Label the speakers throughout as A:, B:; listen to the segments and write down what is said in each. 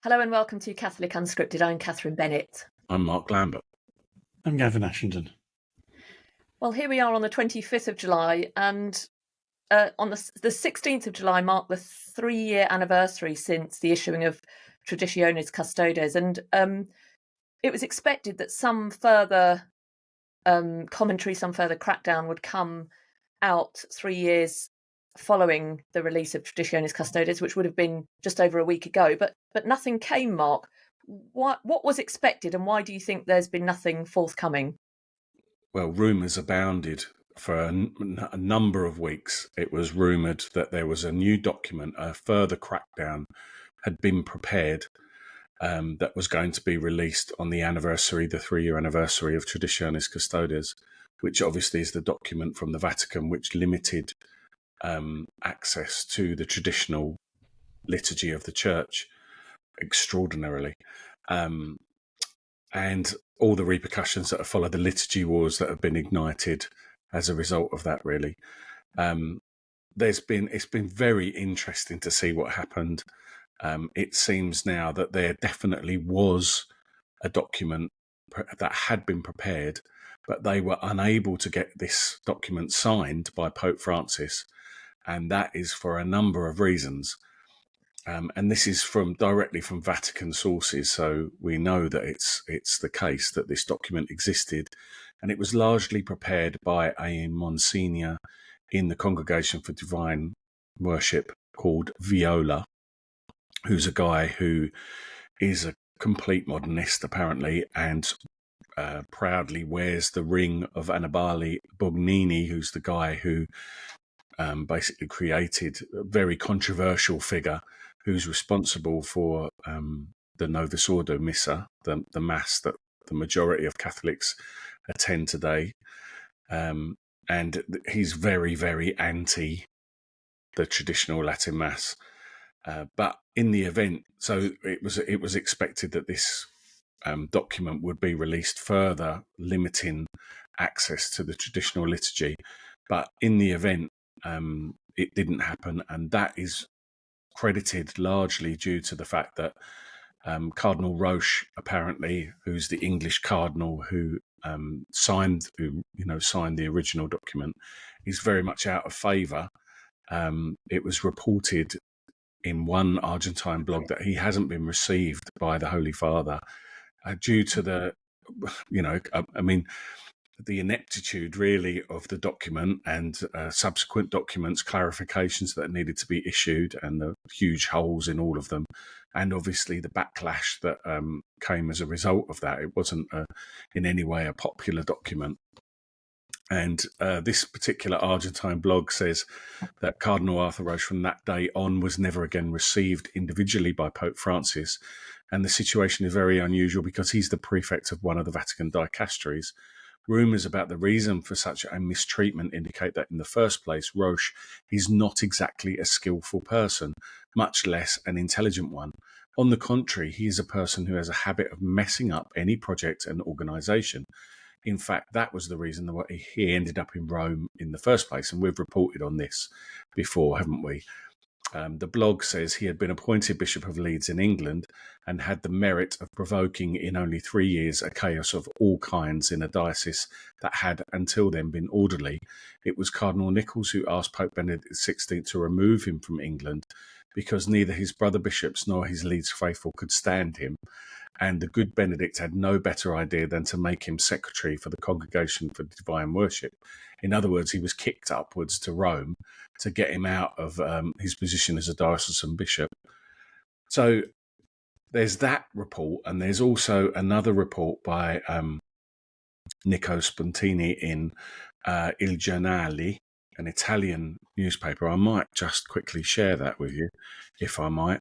A: Hello and welcome to Catholic Unscripted. I'm Katherine Bennett.
B: I'm Mark Lambert.
C: I'm Gavin Ashenden.
A: Well, here we are on the 25th of July, and on the 16th of July marked the 3-year anniversary since the issuing of Traditiones Custodes, and it was expected that some further commentary, some further crackdown would come out 3 years following the release of Traditiones Custodes, which would have been just over a week ago, but nothing came, Mark. What was expected, and why do you think there's been nothing forthcoming?
B: Well, rumours abounded for a number of weeks. It was rumoured that there was a new document, a further crackdown had been prepared that was going to be released on the 3-year anniversary of Traditiones Custodes, which obviously is the document from the Vatican which limited access to the traditional liturgy of the Church extraordinarily. And all the repercussions that have followed, the liturgy wars that have been ignited as a result of that, really. It's been very interesting to see what happened. It seems now that there definitely was a document that had been prepared, but they were unable to get this document signed by Pope Francis, and that is for a number of reasons. And this is directly from Vatican sources, so we know that it's the case that this document existed, and it was largely prepared by a Monsignor in the Congregation for Divine Worship called Viola, who's a guy who is a complete modernist apparently, and proudly wears the ring of Annibale Bugnini, who's the guy who basically created a very controversial figure who's responsible for the Novus Ordo Missa, the Mass that the majority of Catholics attend today. And he's very, very anti the traditional Latin Mass. But in the event, so it was expected that this document would be released further, limiting access to the traditional liturgy. But in the event, it didn't happen, and that is credited largely due to the fact that Cardinal Roche, apparently, who's the English cardinal who signed the original document, is very much out of favour. It was reported in one Argentine blog that he hasn't been received by the Holy Father due to the ineptitude, really, of the document and subsequent documents, clarifications that needed to be issued, and the huge holes in all of them, and obviously the backlash that came as a result of that. It wasn't in any way a popular document. And this particular Argentine blog says that Cardinal Arthur Roche from that day on was never again received individually by Pope Francis. And the situation is very unusual because he's the prefect of one of the Vatican dicasteries. Rumours about the reason for such a mistreatment indicate that in the first place, Roche is not exactly a skillful person, much less an intelligent one. On the contrary, he is a person who has a habit of messing up any project and organisation. In fact, that was the reason that he ended up in Rome in the first place, and we've reported on this before, haven't we? The blog says he had been appointed Bishop of Leeds in England and had the merit of provoking in only 3 years a chaos of all kinds in a diocese that had until then been orderly. It was Cardinal Nichols who asked Pope Benedict XVI to remove him from England because neither his brother bishops nor his Leeds faithful could stand him. And the good Benedict had no better idea than to make him secretary for the Congregation for Divine Worship. In other words, he was kicked upwards to Rome to get him out of his position as a diocesan bishop. So there's that report, and there's also another report by Nico Spontini in Il Giornale, an Italian newspaper. I might just quickly share that with you, if I might.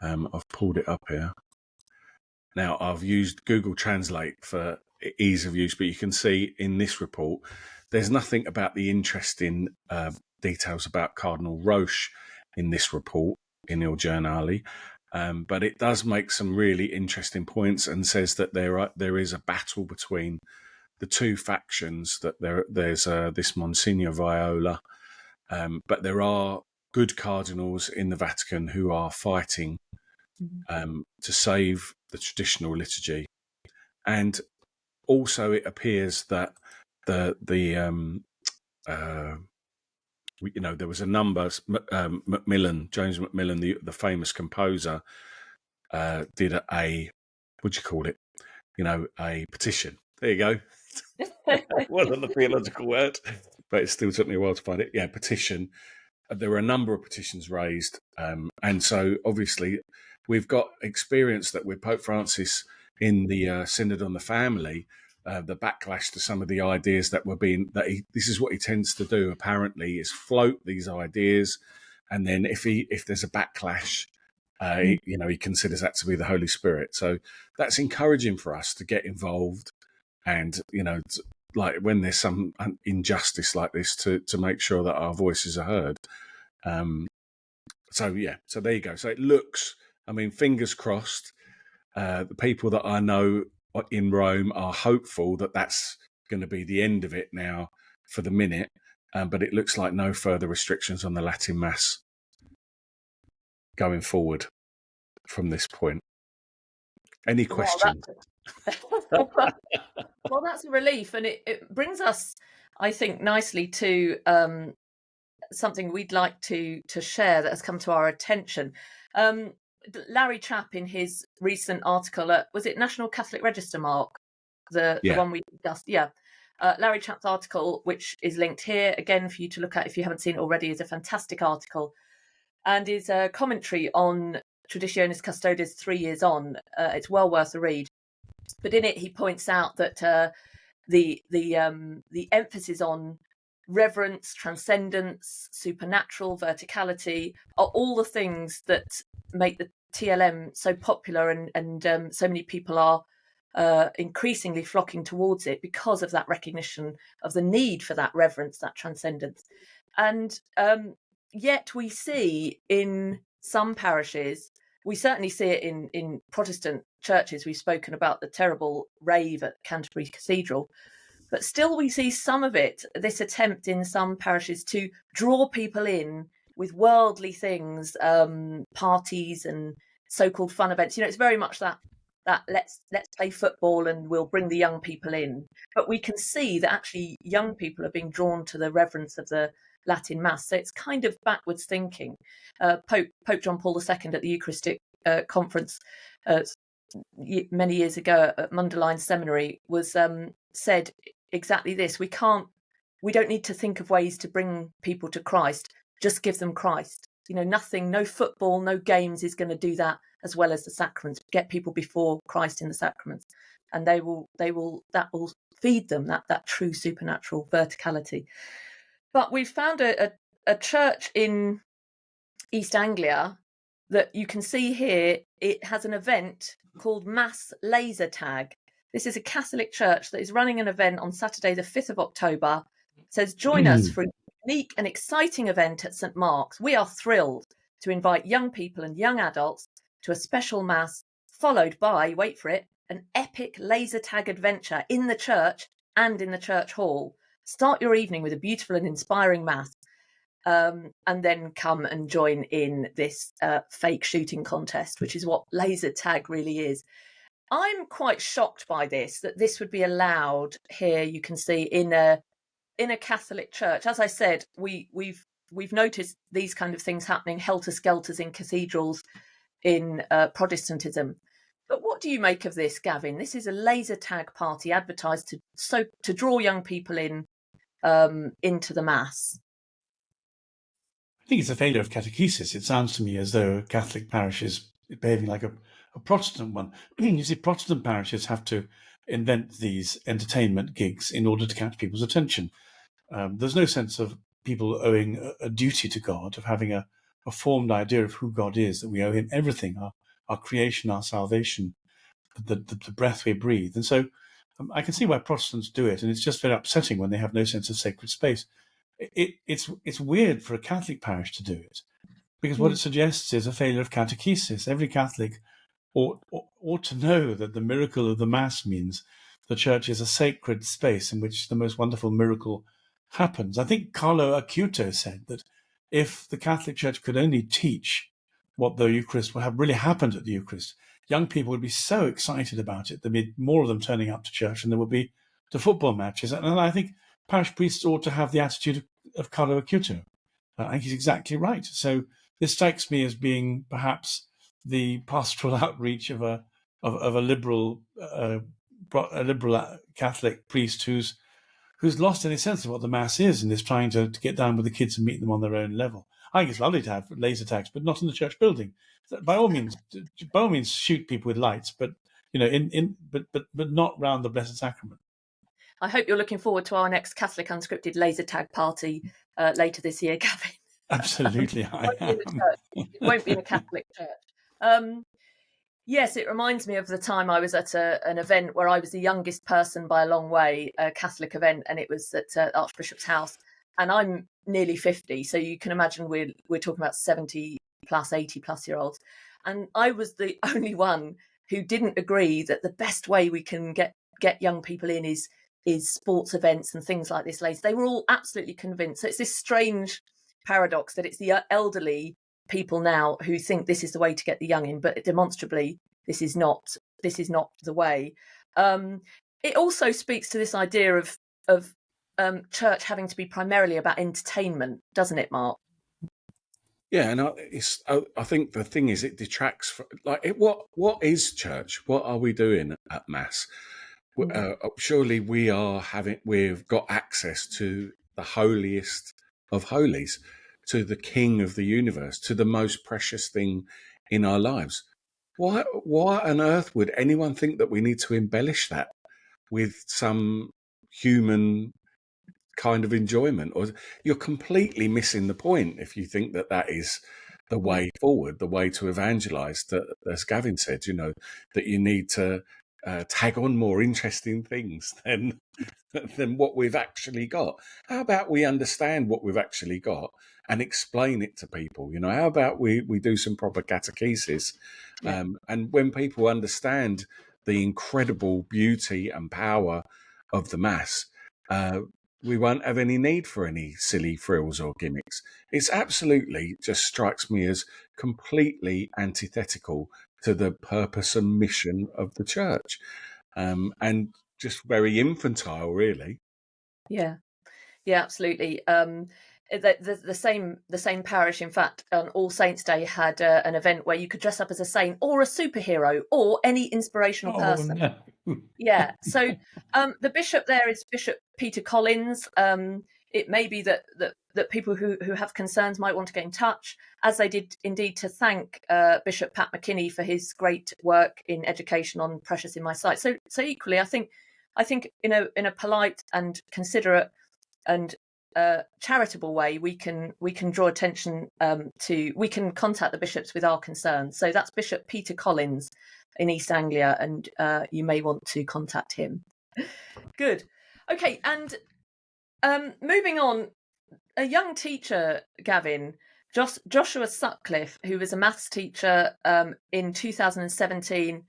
B: I've pulled it up here. Now, I've used Google Translate for ease of use, but you can see in this report, there's nothing about the interesting details about Cardinal Roche in this report, in Il Giornale, but it does make some really interesting points and says that there is a battle between the two factions, that there's this Monsignor Viola, but there are good cardinals in the Vatican who are fighting to save the traditional liturgy. And also it appears that there was a number, Macmillan, James Macmillan, the famous composer, did a petition. There you go. Wasn't the theological word, but it still took me a while to find it. Yeah, petition. There were a number of petitions raised, and so obviously we've got experience that with Pope Francis in the Synod on the Family, the backlash to some of the ideas that were being this is what he tends to do. Apparently, is float these ideas, and then if there's a backlash, he considers that to be the Holy Spirit. So that's encouraging for us to get involved, and like when there's some injustice like this, to make sure that our voices are heard. So there you go. So it looks, fingers crossed. The people that I know in Rome are hopeful that that's going to be the end of it now for the minute, but it looks like no further restrictions on the Latin Mass going forward from this point. Any questions?
A: Well, that's a relief, and it brings us, I think, nicely to something we'd like to share that has come to our attention. Larry Chapp, in his recent article at, was it National Catholic Register, Mark? The one we discussed? Yeah. Larry Chapp's article, which is linked here, again, for you to look at if you haven't seen it already, is a fantastic article, and is a commentary on Traditiones Custodes 3 years on. It's well worth a read. But in it, he points out that the emphasis on reverence, transcendence, supernatural, verticality are all the things that make the TLM so popular, and so many people are increasingly flocking towards it because of that recognition of the need for that reverence, that transcendence. And yet we see in some parishes, we certainly see it in Protestant churches. We've spoken about the terrible rave at Canterbury Cathedral, but still we see some of it, this attempt in some parishes to draw people in with worldly things, parties and so-called fun events. It's very much that let's play football and we'll bring the young people in. But we can see that actually young people are being drawn to the reverence of the Latin Mass. So it's kind of backwards thinking. Pope John Paul II at the Eucharistic Conference many years ago at Mundelein Seminary was said exactly this. We don't need to think of ways to bring people to Christ. Just give them Christ. Nothing, no football, no games is going to do that as well as the sacraments. Get people before Christ in the sacraments, and that will feed them that true supernatural verticality. But we've found a church in East Anglia that you can see here. It has an event called Mass Laser Tag. This is a Catholic church that is running an event on Saturday, the 5th of October. It says, join us for a unique and exciting event at St. Mark's. We are thrilled to invite young people and young adults to a special Mass, followed by, wait for it, an epic laser tag adventure in the church and in the church hall. Start your evening with a beautiful and inspiring Mass, and then come and join in this fake shooting contest, which is what laser tag really is. I'm quite shocked by this, that this would be allowed here. You can see in a Catholic church. As I said, we've noticed these kind of things happening helter-skelters in cathedrals in Protestantism. But what do you make of this, Gavin? This is a laser tag party advertised to draw young people in into the Mass.
C: I think it's a failure of catechesis. It sounds to me as though a Catholic parish is behaving like a Protestant one. You see, Protestant parishes have to invent these entertainment gigs in order to catch people's attention. There's no sense of people owing a duty to God, of having a formed idea of who God is, that we owe him everything, our creation, our salvation, the breath we breathe. And so I can see why Protestants do it, and it's just very upsetting when they have no sense of sacred space. It's weird for a Catholic parish to do it, because what it suggests is a failure of catechesis. Every Catholic ought to know that the miracle of the Mass means the church is a sacred space in which the most wonderful miracle happens. I think Carlo Acuto said that if the Catholic Church could only teach what the Eucharist will have really happened at the Eucharist, young people would be so excited about it. There'd be more of them turning up to church than there would be to football matches. And I think parish priests ought to have the attitude of caro acuto. I think he's exactly right. So this strikes me as being perhaps the pastoral outreach of a liberal Catholic priest who's lost any sense of what the Mass is and is trying to get down with the kids and meet them on their own level. I think it's lovely to have laser tags, but not in the church building. By all means, shoot people with lights, but but not round the Blessed Sacrament.
A: I hope you're looking forward to our next Catholic Unscripted laser tag party later this year, Gavin.
C: Absolutely, I am.
A: It won't be in a Catholic church. Yes, it reminds me of the time I was at an event where I was the youngest person by a long way, a Catholic event, and it was at Archbishop's house. And I'm nearly 50, so you can imagine we're talking about 70 plus, 80 plus year olds. And I was the only one who didn't agree that the best way we can get young people in is sports events and things like this later. They were all absolutely convinced. So it's this strange paradox that it's the elderly people now who think this is the way to get the young in, but demonstrably this is not the way. It also speaks to this idea of church having to be primarily about entertainment, doesn't it, Mark?
B: Yeah, and I think the thing is, it detracts from, what is church? What are we doing at Mass? Surely we've got access to the holiest of holies, to the King of the universe, to the most precious thing in our lives. Why on earth would anyone think that we need to embellish that with some human kind of enjoyment? Or you're completely missing the point if you think that that is the way forward, the way to evangelize. That, as Gavin said, that you need to tag on more interesting things than what we've actually got. How about we understand what we've actually got and explain it to people? How about we do some proper catechesis?
A: Yeah.
B: And when people understand the incredible beauty and power of the Mass, we won't have any need for any silly frills or gimmicks. It's absolutely just strikes me as completely antithetical to the purpose and mission of the church, and just very infantile, really.
A: Yeah, absolutely. The same parish, in fact, on All Saints' Day had an event where you could dress up as a saint or a superhero or any inspirational person.
C: No.
A: Yeah. So the bishop there is Bishop Peter Collins. It may be that people who have concerns might want to get in touch, as they did indeed to thank Bishop Pat McKinney for his great work in education on Precious in My Sight. So equally, I think in a polite and considerate and charitable way, we can draw attention we can contact the bishops with our concerns. So that's Bishop Peter Collins in East Anglia, and you may want to contact him. Good. Okay, and moving on, a young teacher, Gavin, Joshua Sutcliffe, who was a maths teacher in 2017,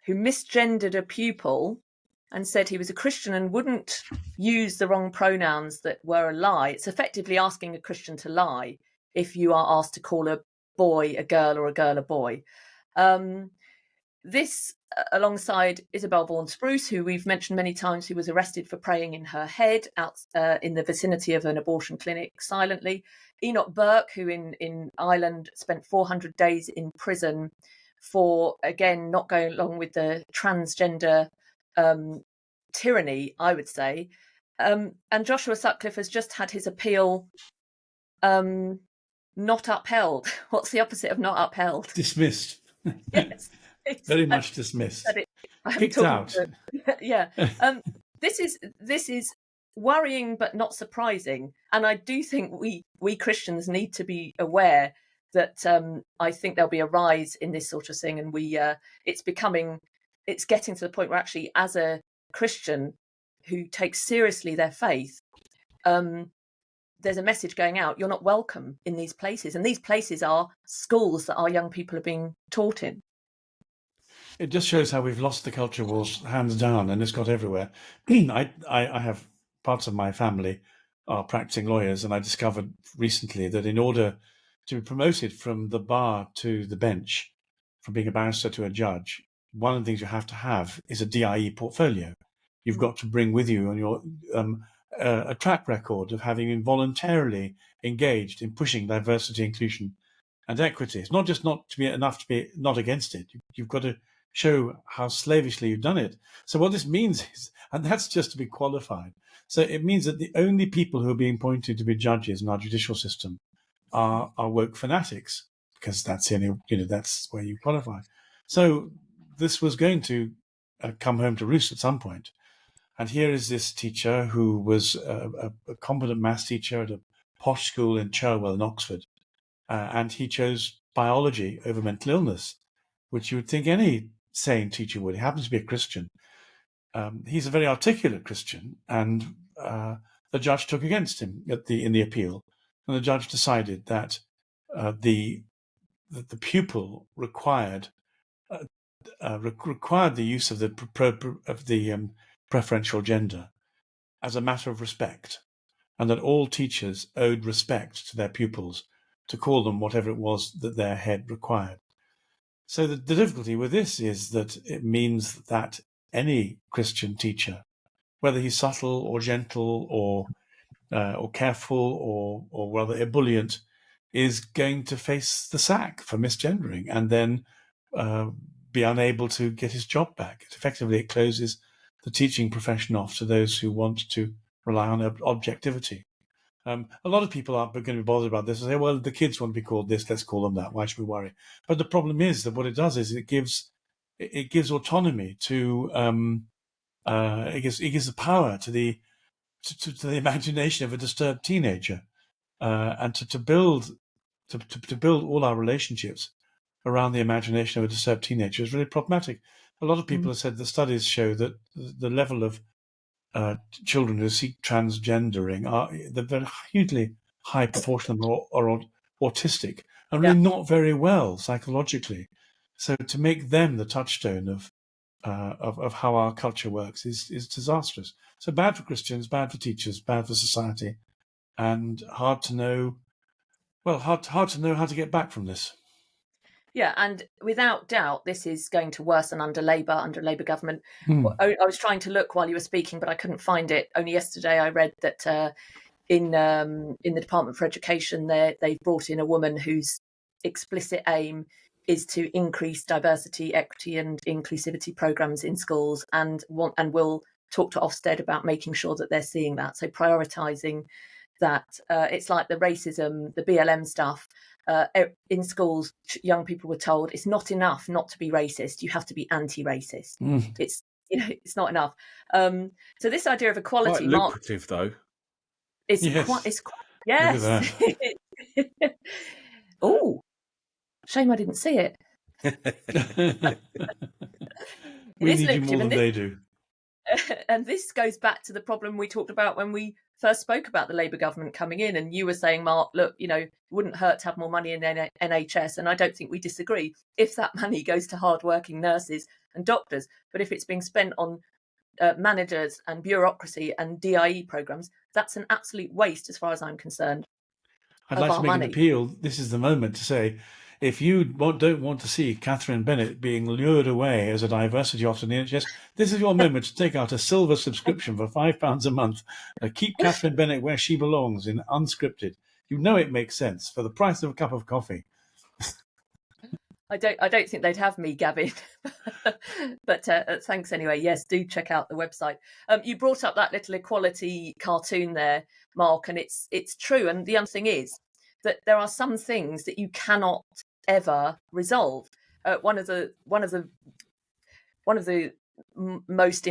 A: who misgendered a pupil and said he was a Christian and wouldn't use the wrong pronouns that were a lie. It's effectively asking a Christian to lie if you are asked to call a boy a girl or a girl a boy. This, alongside Isabel Vaughan-Spruce, who we've mentioned many times, who was arrested for praying in her head out in the vicinity of an abortion clinic silently. Enoch Burke, who in Ireland spent 400 days in prison for, again, not going along with the transgender tyranny, I would say. And Joshua Sutcliffe has just had his appeal not upheld. What's the opposite of not upheld?
C: Dismissed.
A: Yes.
C: Very much dismissed. Kicked out.
A: Yeah. This is worrying but not surprising. And I do think we Christians need to be aware that I think there'll be a rise in this sort of thing, and it's getting to the point where actually, as a Christian who takes seriously their faith, there's a message going out: you're not welcome in these places, and these places are schools that our young people are being taught in.
C: It just shows how we've lost the culture wars hands down, and it's got everywhere. I have parts of my family are practicing lawyers, and I discovered recently that in order to be promoted from the bar to the bench, from being a barrister to a judge, one of the things you have to have is a DIE portfolio. You've got to bring with you on your a track record of having been voluntarily engaged in pushing diversity, inclusion, and equity. It's not just not to be enough to be not against it. You've got to show how slavishly you've done it. So what this means is, and that's just to be qualified. So it means that the only people who are being appointed to be judges in our judicial system are woke fanatics, because that's that's where you qualify. So this was going to come home to roost at some point. And here is this teacher who was a competent maths teacher at a posh school in Cherwell in Oxford. And he chose biology over mental illness, which you would think any sane teacher would. He happens to be a Christian. He's a very articulate Christian, and the judge took against him in the appeal. And the judge decided that the pupil required the use of the preferential gender as a matter of respect, and that all teachers owed respect to their pupils to call them whatever it was that their head required. So the difficulty with this is that it means that any Christian teacher, whether he's subtle or gentle or careful or rather ebullient, is going to face the sack for misgendering and then be unable to get his job back. Effectively, it closes the teaching profession off to those who want to rely on objectivity. A lot of people aren't going to be bothered about this and say, well, the kids want to be called this, let's call them that. Why should we worry? But the problem is that what it does is it gives autonomy to it gives the power to the imagination of a disturbed teenager, and to build all our relationships around the imagination of a disturbed teenager is really problematic. A lot of people have said the studies show that the level of children who seek transgendering the hugely high proportion of them are autistic and really not very well psychologically. So to make them the touchstone of how our culture works is disastrous. So bad for Christians, bad for teachers, bad for society, and hard to know how to get back from this.
A: Yeah, and without doubt, this is going to worsen under Labour government. I was trying to look while you were speaking, but I couldn't find it. Only yesterday I read that in the Department for Education, they've brought in a woman whose explicit aim is to increase diversity, equity, and inclusivity programs in schools, and will talk to Ofsted about making sure that they're seeing that. So prioritising that. It's like the racism, the BLM stuff. In schools, young people were told it's not enough not to be racist. You have to be anti-racist. It's not enough. So this idea of equality,
B: quite lucrative, though.
A: It's quite yes. Oh, shame I didn't see it.
C: We need you more than they do.
A: And this goes back to the problem we talked about when we first spoke about the Labour government coming in, and you were saying, Mark, look, it wouldn't hurt to have more money in the NHS, and I don't think we disagree if that money goes to hard-working nurses and doctors. But if it's being spent on managers and bureaucracy and DIE programmes, that's an absolute waste as far as I'm concerned.
C: I'd like to make an appeal. This is the moment to say, if you don't want to see Katherine Bennett being lured away as a diversity officer in the NHS, this is your moment to take out a silver subscription for £5 a month. Keep Katherine Bennett where she belongs in Unscripted. You know it makes sense for the price of a cup of coffee.
A: I don't think they'd have me, Gavin. But thanks anyway. Yes, do check out the website. You brought up that little equality cartoon there, Mark, and it's true. And the other thing is that there are some things that you cannot ever resolve. One of the most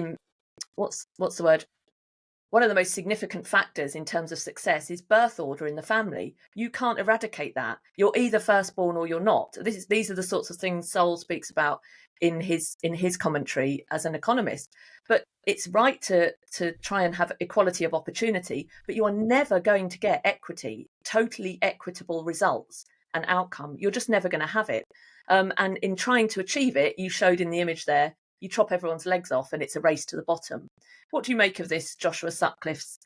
A: one of the most significant factors in terms of success is birth order in the family. You can't eradicate that. You're either firstborn or you're not. These are the sorts of things Sol speaks about in his commentary as an economist. But it's right to try and have equality of opportunity, but you are never going to get equity, totally equitable results and outcome. You're just never going to have it. And in trying to achieve it, you showed in the image there, you chop everyone's legs off and it's a race to the bottom. What do you make of this Joshua Sutcliffe's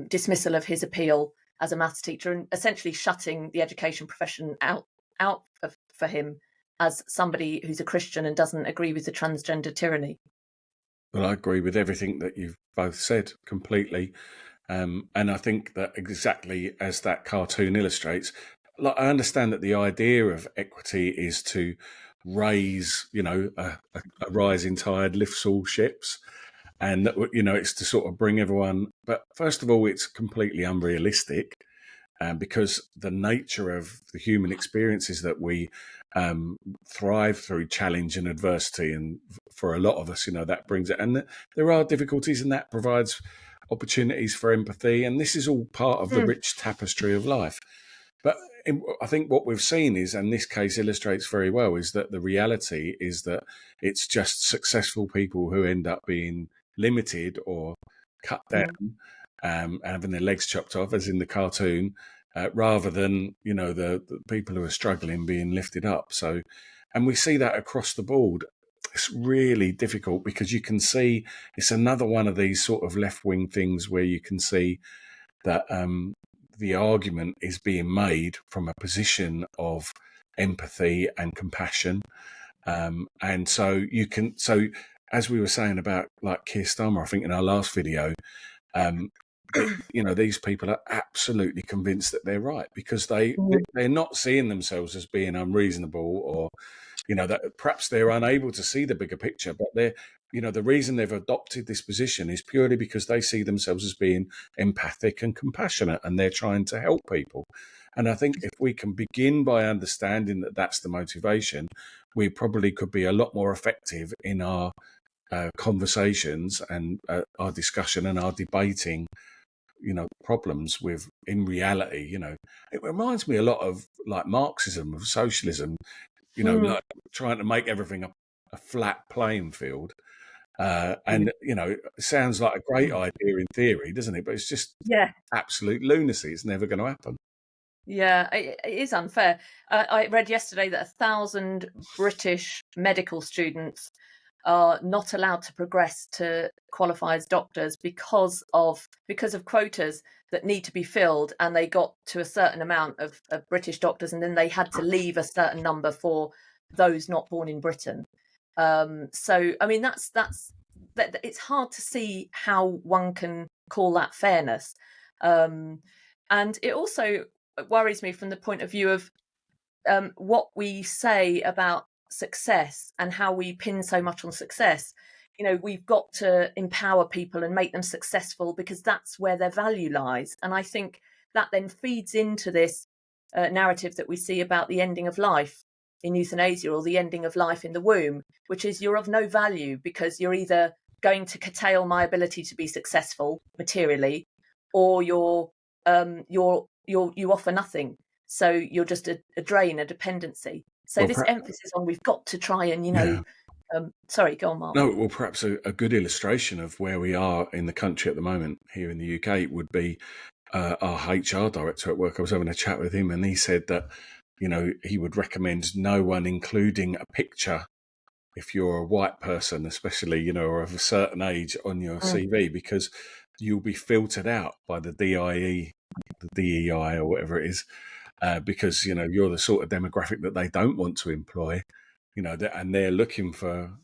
A: dismissal of his appeal as a maths teacher, and essentially shutting the education profession out for him as somebody who's a Christian and doesn't agree with the transgender tyranny.
B: Well, I agree with everything that you've both said completely. And I think that exactly as that cartoon illustrates, like, I understand that the idea of equity is to raise, a rising tide lifts all ships. And that, it's to sort of bring everyone. But first of all, it's completely unrealistic. Because the nature of the human experience is that we thrive through challenge and adversity, and for a lot of us, that brings it. And there are difficulties, and that provides opportunities for empathy, and this is all part of the rich tapestry of life. But I think what we've seen is, and this case illustrates very well, is that the reality is that it's just successful people who end up being limited or cut down, having their legs chopped off, as in the cartoon, rather than the people who are struggling being lifted up. So, and we see that across the board. It's really difficult because you can see it's another one of these sort of left-wing things where you can see that the argument is being made from a position of empathy and compassion, and so as we were saying about like Keir Starmer, I think in our last video, these people are absolutely convinced that they're right because they're not seeing themselves as being unreasonable, or that perhaps they're unable to see the bigger picture, but the reason they've adopted this position is purely because they see themselves as being empathic and compassionate, and they're trying to help people. And I think if we can begin by understanding that that's the motivation, we probably could be a lot more effective in our conversations and our discussion and our debating problems with, in reality, it reminds me a lot of like Marxism, of socialism, like trying to make everything a flat playing field. And, it sounds like a great idea in theory, doesn't it? But it's just absolute lunacy. It's never going to happen.
A: Yeah, it is unfair. I read yesterday that 1,000 British medical students are not allowed to progress to qualify as doctors because of quotas that need to be filled, and they got to a certain amount of British doctors, and then they had to leave a certain number for those not born in Britain. So I mean that's it's hard to see how one can call that fairness, and it also worries me from the point of view of what we say about success and how we pin so much on success. We've got to empower people and make them successful because that's where their value lies. And I think that then feeds into this narrative that we see about the ending of life in euthanasia, or the ending of life in the womb, which is you're of no value because you're either going to curtail my ability to be successful materially, or you offer nothing. So you're just a drain, a dependency. So this emphasis on we've got to try and, sorry, go on, Mark.
B: No, well, perhaps a good illustration of where we are in the country at the moment here in the UK would be our HR director at work. I was having a chat with him, and he said that, he would recommend no one including a picture if you're a white person, especially, or of a certain age, on your CV, because you'll be filtered out by the DIE, the DEI, or whatever it is. Because you're the sort of demographic that they don't want to employ, and they're looking for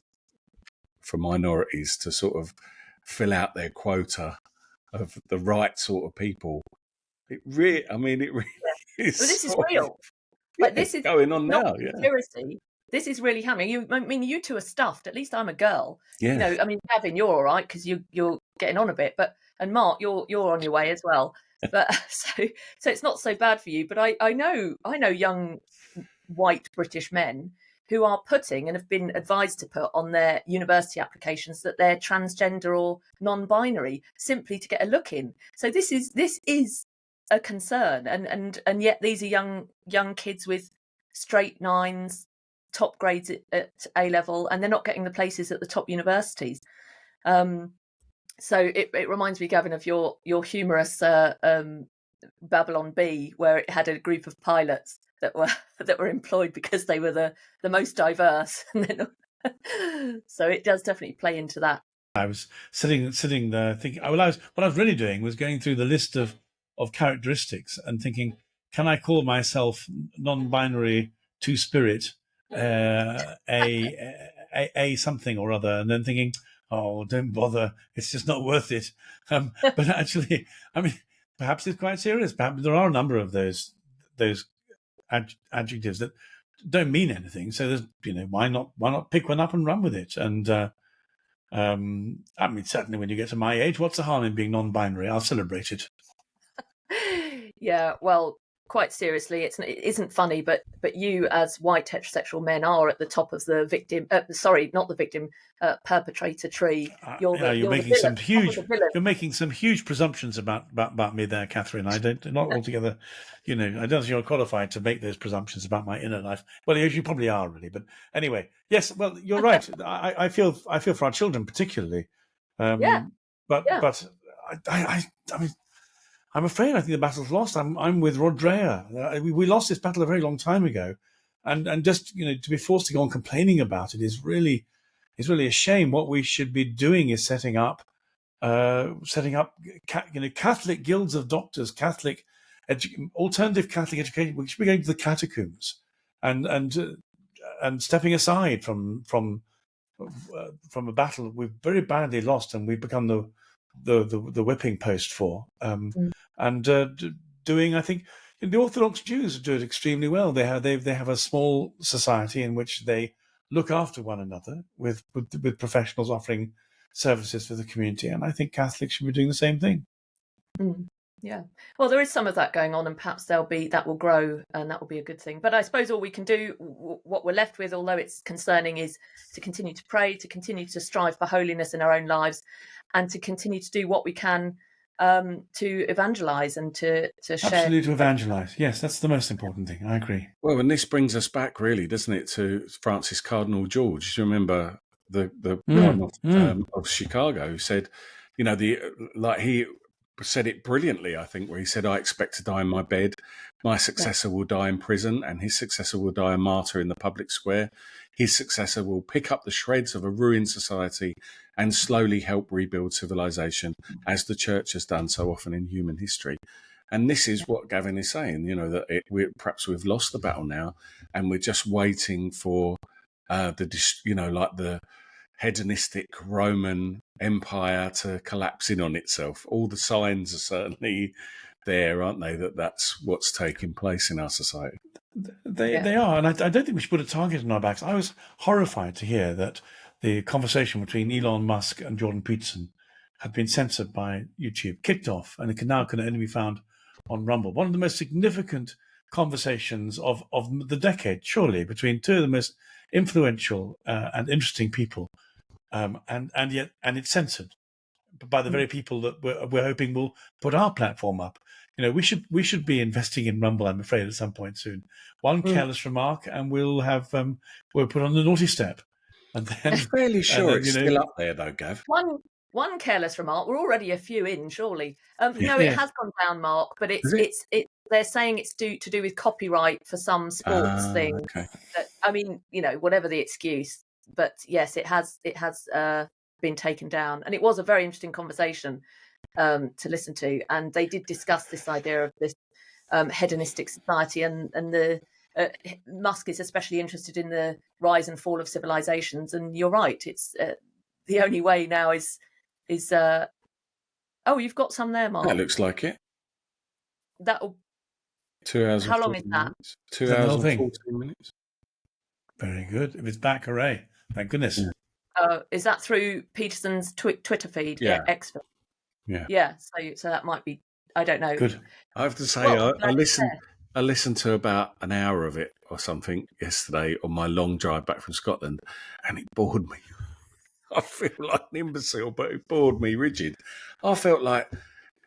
B: minorities to sort of fill out their quota of the right sort of people. It really is.
A: Well, this is real. This is
B: going on
A: not
B: now.
A: Conspiracy. This is really happening. You two are stuffed. At least I'm a girl.
B: Yeah.
A: Gavin, you're all right because you're getting on a bit, and Mark, you're on your way as well. But so it's not so bad for you. But I know young white British men who are putting, and have been advised to put on their university applications, that they're transgender or non-binary, simply to get a look in. So this is a concern, and yet these are young kids with straight nines, top grades at A level, and they're not getting the places at the top universities. So it reminds me, Gavin, of your humorous Babylon Bee, where it had a group of pilots that were employed because they were the most diverse. So it does definitely play into that.
C: I was sitting there thinking. What I was really doing was going through the list of of characteristics and thinking, can I call myself non-binary two-spirit, a something or other, and then thinking, oh, don't bother, it's just not worth it. But actually, I mean, perhaps it's quite serious. Perhaps there are a number of those adjectives that don't mean anything. So there's, why not pick one up and run with it? And I mean, certainly when you get to my age, what's the harm in being non-binary? I'll celebrate it.
A: Yeah, well, quite seriously, it isn't funny, but you as white heterosexual men are at the top of the victim. Sorry, not the victim, perpetrator tree.
C: You're making some huge presumptions about me there, Catherine. Not altogether, I don't think you're qualified to make those presumptions about my inner life. Well, you probably are really, but anyway, yes. Well, you're right. I feel for our children particularly. But I mean, I'm afraid I think the battle's lost. I'm with Rod Dreher. We lost this battle a very long time ago, and just to be forced to go on complaining about it is really a shame. What we should be doing is setting up Catholic guilds of doctors, alternative Catholic education. We should be going to the catacombs and stepping aside from a battle we've very badly lost, and we've become the whipping post for, and doing. I think the Orthodox Jews do it extremely well. They have a small society in which they look after one another with professionals offering services for the community, and I think Catholics should be doing the same thing.
A: Yeah, well, there is some of that going on, and perhaps that will grow, and that will be a good thing. But I suppose all we can do, what we're left with, although it's concerning, is to continue to pray, to continue to strive for holiness in our own lives, and to continue to do what we can to evangelize and to share.
C: Absolutely, to evangelize. Yes, that's the most important thing. I agree.
B: Well, and this brings us back, really, doesn't it, to Francis Cardinal George? Do you remember the of Chicago, who said, he said it brilliantly, I think, where he said, I expect to die in my bed. My successor will die in prison, and his successor will die a martyr in the public square. His successor will pick up the shreds of a ruined society and slowly help rebuild civilization, as the church has done so often in human history. And this is what Gavin is saying, that perhaps we've lost the battle now, and we're just waiting for the hedonistic Roman Empire to collapse in on itself. All the signs are certainly there, aren't they, that's what's taking place in our society?
C: They are, and I don't think we should put a target on our backs. I was horrified to hear that the conversation between Elon Musk and Jordan Peterson had been censored by YouTube, kicked off, and it can only be found on Rumble. One of the most significant conversations of the decade, surely, between two of the most influential and interesting people. And it's censored by the very people that we're hoping will put our platform up. We should be investing in Rumble, I'm afraid, at some point soon. One careless remark, and we'll put on the naughty step. And then,
B: I'm fairly sure it's still up there, though, Gav.
A: One careless remark. We're already a few in, surely. No, it has gone down, Mark. But it's they're saying it's to do with copyright for some sports thing.
B: Okay.
A: I mean, whatever the excuse. But yes, it has been taken down, and it was a very interesting conversation to listen to. And they did discuss this idea of this hedonistic society, and the Musk is especially interested in the rise and fall of civilizations. And you're right; it's the only way now is. Oh, you've got some there, Mark.
B: That looks like it.
A: That'll.
B: 2 hours.
A: How long is that?
B: 2 hours and 14 minutes.
C: Very good. If it's back, hooray! Thank goodness.
A: Yeah. Is that through Peterson's Twitter feed?
B: Yeah.
A: X.
B: Yeah.
A: Yeah. So that might be. I don't know.
C: Good.
B: I have to say, I listened to about an hour of it or something yesterday on my long drive back from Scotland, and it bored me. I feel like an imbecile, but it bored me rigid. I felt like,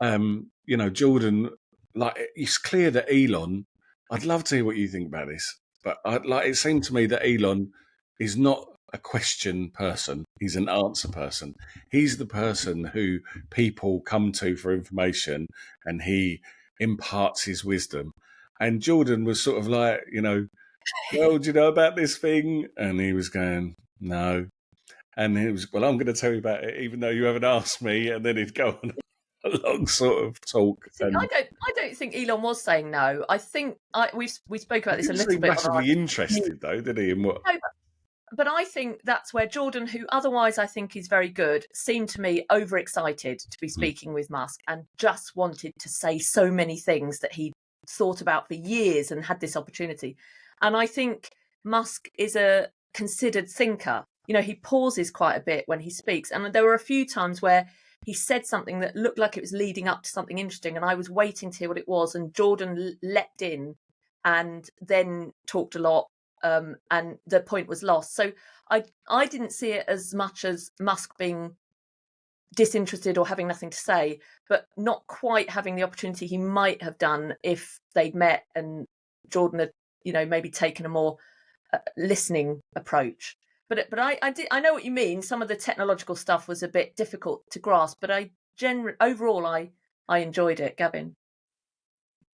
B: Jordan, like, it's clear that Elon, I'd love to hear what you think about this, but it seemed to me that Elon is not a question person. He's an answer person. He's the person who people come to for information, and he imparts his wisdom. And Jordan was sort of like, well, do you know about this thing? And he was going, no. And he was, well, I'm going to tell you about it, even though you haven't asked me. And then he'd go on. a long sort of talk.
A: See, I don't think Elon was saying no. I think we spoke about
B: He
A: this a
B: didn't
A: little
B: seem
A: bit on our
B: massively interested, though, did he? In what?
A: No, but I think that's where Jordan, who otherwise I think is very good, seemed to me overexcited to be speaking with Musk and just wanted to say so many things that he thought about for years and had this opportunity. And I think Musk is a considered thinker. You know, he pauses quite a bit when he speaks. And there were a few times where he said something that looked like it was leading up to something interesting. And I was waiting to hear what it was. And Jordan leapt in and then talked a lot. And the point was lost. So I didn't see it as much as Musk being disinterested or having nothing to say, but not quite having the opportunity he might have done if they'd met and Jordan had, maybe taken a more listening approach. But I know what you mean. Some of the technological stuff was a bit difficult to grasp, but overall I enjoyed it. Gavin.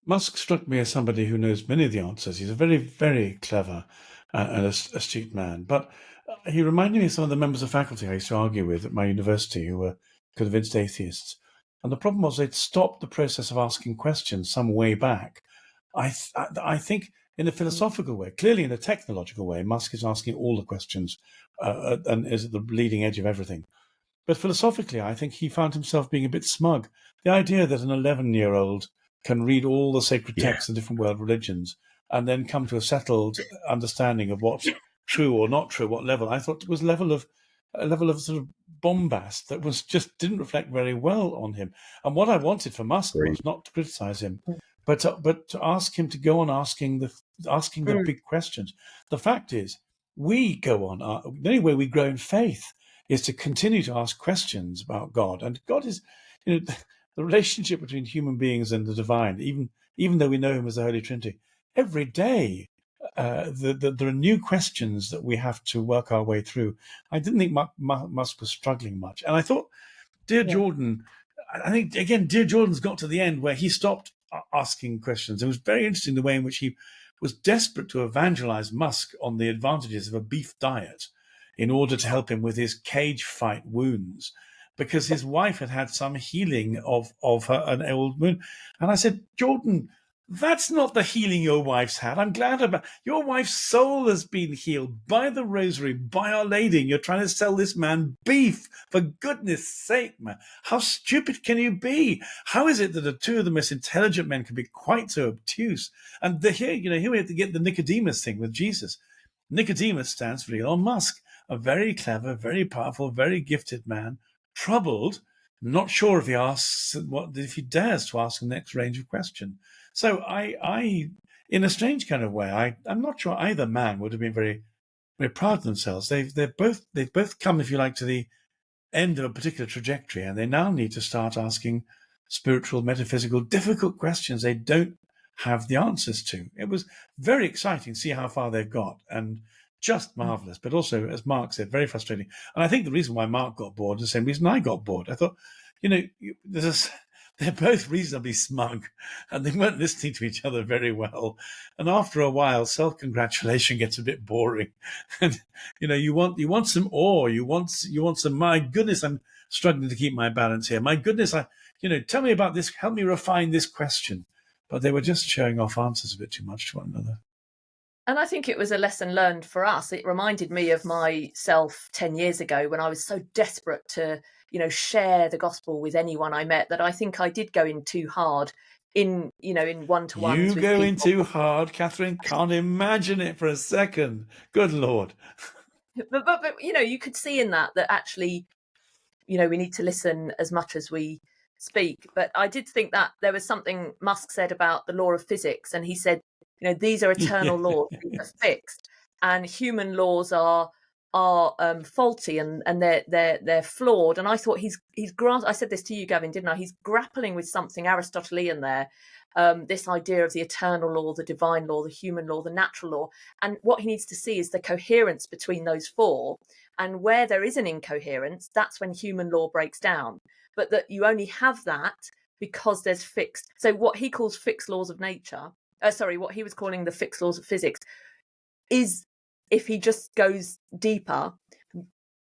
C: Musk struck me as somebody who knows many of the answers. He's a very, very clever and astute man. But he reminded me of some of the members of faculty I used to argue with at my university who were convinced atheists. And the problem was they'd stopped the process of asking questions some way back. I think in a philosophical way, clearly in a technological way, Musk is asking all the questions and is at the leading edge of everything. But philosophically, I think he found himself being a bit smug. The idea that an 11-year-old can read all the sacred texts of different world religions and then come to a settled understanding of what's true or not true, what level, I thought was a level of sort of bombast that was just didn't reflect very well on him. And what I wanted for Musk was not to criticize him, but to ask him to go on asking the big questions. The fact is, we go on. The only way we grow in faith is to continue to ask questions about God. And God is, the relationship between human beings and the divine, even though we know him as the Holy Trinity, every day there are new questions that we have to work our way through. I didn't think Musk was struggling much. And I thought, dear Jordan, I think, again, dear Jordan's got to the end where he stopped asking questions. It was very interesting the way in which he was desperate to evangelize Musk on the advantages of a beef diet in order to help him with his cage fight wounds, because his wife had some healing of an old wound. And I said, Jordan, that's not the healing your wife's had. I'm glad about your wife's soul has been healed by the rosary, by Our Lady. You're trying to sell this man beef, for goodness sake, man. How stupid can you be? How is it that the two of the most intelligent men can be quite so obtuse? And here we have to get the Nicodemus thing with Jesus. Nicodemus stands for Elon Musk, a very clever, very powerful, very gifted man, troubled, not sure if he dares to ask the next range of question. So I in a strange kind of way, I'm not sure either man would have been very, very proud of themselves. They've both come, if you like, to the end of a particular trajectory, and they now need to start asking spiritual, metaphysical, difficult questions they don't have the answers to. It was very exciting to see how far they've got, and just marvelous, but also, as Mark said, very frustrating. And I think the reason why Mark got bored is the same reason I got bored. I thought, they're both reasonably smug, and they weren't listening to each other very well. And after a while, self-congratulation gets a bit boring. And you want some awe, you want some. My goodness, I'm struggling to keep my balance here. My goodness, tell me about this. Help me refine this question. But they were just showing off answers a bit too much to one another.
A: And I think it was a lesson learned for us. It reminded me of myself 10 years ago when I was so desperate to, share the gospel with anyone I met that I think I did go in too hard in one-to-ones.
C: You go in too hard, Katherine. Can't imagine it for a second. Good Lord.
A: But you could see in that actually, we need to listen as much as we speak. But I did think that there was something Musk said about the law of physics, and he said, these are eternal laws, these are fixed, and human laws are faulty and they're flawed. And I thought he's I said this to you, Gavin, didn't I? He's grappling with something Aristotelian there, this idea of the eternal law, the divine law, the human law, the natural law. And what he needs to see is the coherence between those four. And where there is an incoherence, that's when human law breaks down. But that you only have that because there's fixed. So what he calls fixed laws of nature, what he was calling the fixed laws of physics, is, if he just goes deeper,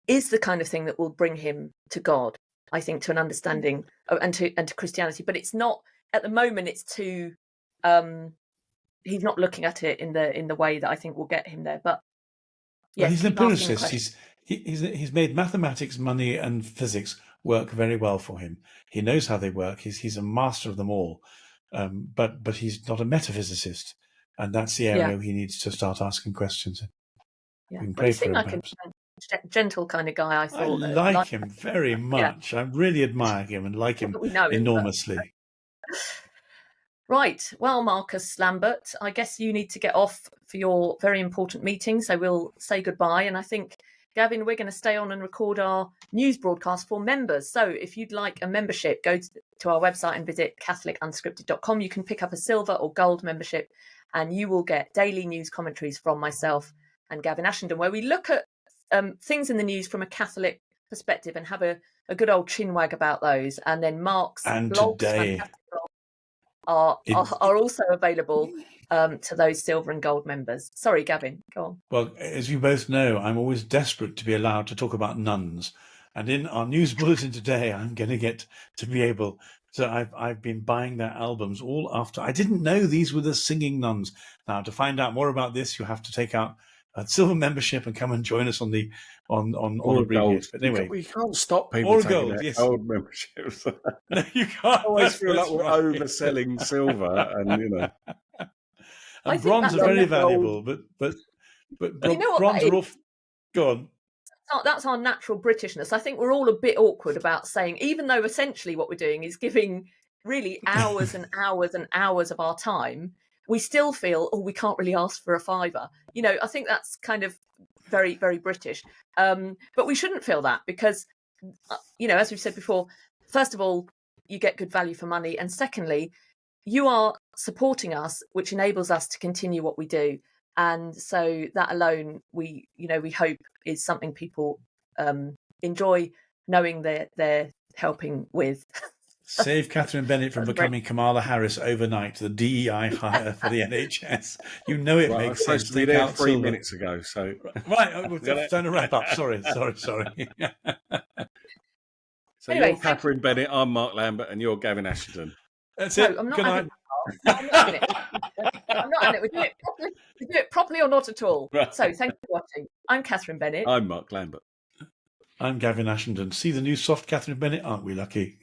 A: is the kind of thing that will bring him to God. I think, to an understanding and to Christianity. But it's not at the moment. It's too. He's not looking at it in the way that I think will get him there. But
C: well,
A: yes,
C: he's an
A: keep asking
C: empiricist. He's made mathematics, money, and physics work very well for him. He knows how they work. He's a master of them all. But he's not a metaphysicist, and that's the area he needs to start asking questions in.
A: Yeah.
C: We can
A: Well,
C: pray
A: he
C: for
A: seemed
C: him,
A: like
C: perhaps.
A: a gentle kind of guy. I thought.
C: I like him very much. I really admire him and like him
A: we know him,
C: enormously.
A: Right. Well, Marcus Lambert, I guess you need to get off for your very important meeting, so we'll say goodbye. And I think, Gavin, we're going to stay on and record our news broadcast for members. So if you'd like a membership, go to our website and visit catholicunscripted.com. You can pick up a silver or gold membership and you will get daily news commentaries from myself and Gavin Ashenden, where we look at things in the news from a Catholic perspective and have a good old chinwag about those. And then Mark's
C: And
A: blogs,
C: today
A: fantastic blogs, are also available to those silver and gold members. Sorry, Gavin, go on.
C: Well, as you both know, I'm always desperate to be allowed to talk about nuns. And in our news bulletin today, I'm going to get to be able to, I've been buying their albums all after. I didn't know these were the singing nuns. Now, to find out more about this, you have to take out a silver membership and come and join us on the
B: gold.
C: But anyway,
B: we can't stop people taking gold, gold memberships.
C: No, you can't.
B: I always feel like we're overselling silver, and
C: and bronze are very valuable, but
A: you know
C: bronze are off. Go on.
A: That's our natural Britishness. I think we're all a bit awkward about saying, even though essentially what we're doing is giving really hours and hours and hours of our time, we still feel, we can't really ask for a fiver. I think that's kind of very, very British. But we shouldn't feel that because, as we've said before, first of all, you get good value for money. And secondly, you are supporting us, which enables us to continue what we do. And so that alone, we hope is something people enjoy knowing they're helping with.
C: Save Katherine Bennett from becoming Kamala Harris overnight, the DEI hire for the NHS. You know it makes sense.
B: I was supposed to be there 3 minutes ago, so...
C: Right, we're time to wrap up. Sorry.
B: So anyway, you're Katherine Bennett, I'm Mark Lambert, and you're Gavin Ashenden.
C: That's it.
A: I'm not
C: Good night.
A: I'm not in it. I'm not in it. We do it properly or not at all. Right. So thank you for watching. I'm Katherine Bennett.
B: I'm Mark Lambert.
C: I'm Gavin Ashenden. See the new soft Katherine Bennett? Aren't we lucky?